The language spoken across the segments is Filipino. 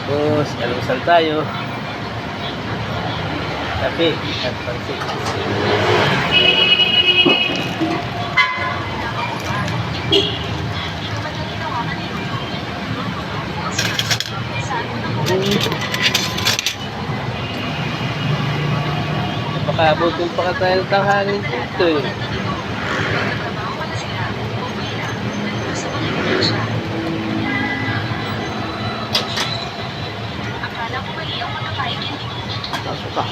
Tapos, almusal tayo. Kape at pansit. Napakabutin pa ka tayo ng tanghalin dito eh. Pasok ka.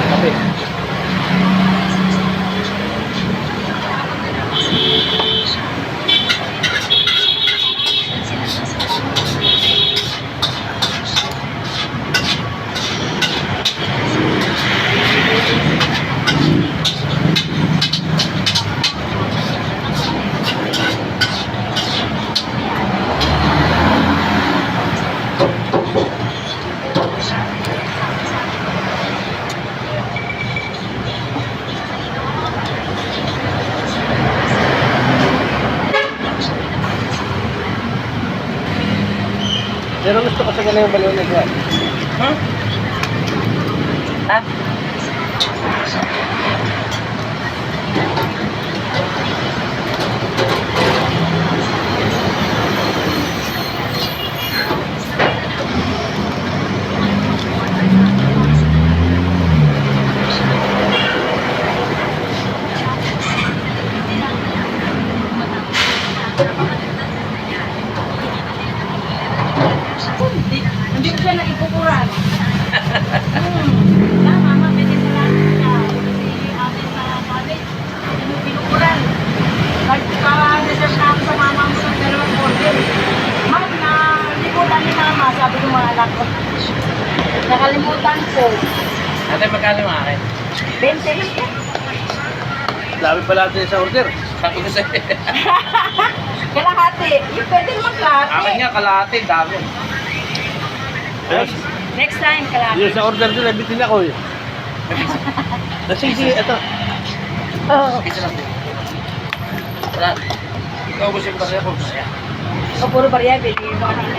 Kape. Pero gusto ko sa ganun yung balon na dyan. Hmm? Ha? Hindi ko siya naikukuran. Mama, pwede sa lahat siya. Si ate sa college, pinukuran. Nagpa-reserve na ako sa mama mo ng dalawang order. Ma'am, nalimutan ni mama, sabi ng mga anak ko. Nakalimutan ko. Ate, magkano yung akin? 20 lang po. Dami pala natin sa order. Sabi ko sa'yo. Kalahati. Yung pwede naman kalahati. Akin nga, kalahati, dami. Next time, kalahati. Yung sa order doon, nabitin ako eh. Sige, ito. Oo. Isa lang din. Wala. Ikaw gusto yung barya ko. Barya. O, puro barya, baby.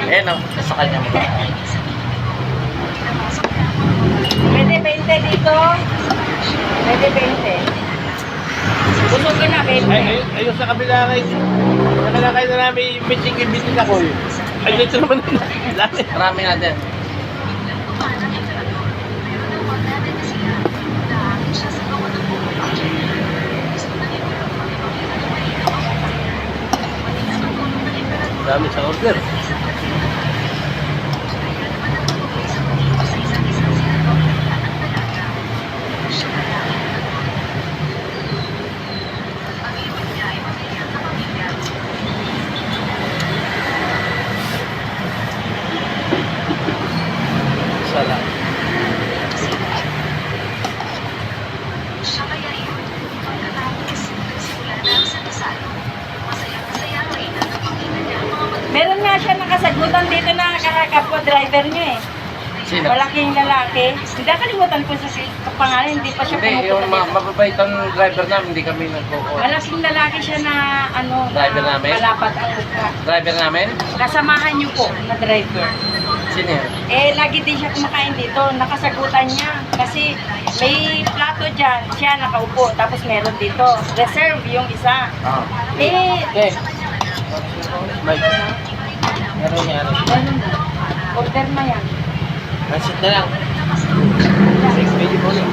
Eh, no. Sa kanya mo. Pwede 20 dito. Pwede 20. Busog ka na, baby. Ayun sa kabila kayo. Sa kabila kayo na namin ibitin ako eh. Ay, dito naman nila. Lami. Marami natin. Dami sa order. Salam. Meron nga siya nakasagutan dito na kapwa driver niyo eh. Sino? Malaking lalaki. Hindi nakalimutan ko sa pangalan, hindi pa siya Hindi, yung pumupunta dito. mababaitan driver namin, hindi kami nagkukuha. Malaking lalaki siya na ano, Driver na namin? malapad ang mukha. Driver namin? Kasamahan niyo po na driver. Sino yun? Eh, lagi din siya kumakain dito. Nakasagutan niya. Kasi may plato dyan. Siya nakaupo. Tapos meron dito. Reserve yung isa. Ah. Eh, Okay. Mike. Meron niya ano. ganun na. Order na yan. Pansit na lang. Pwede po na.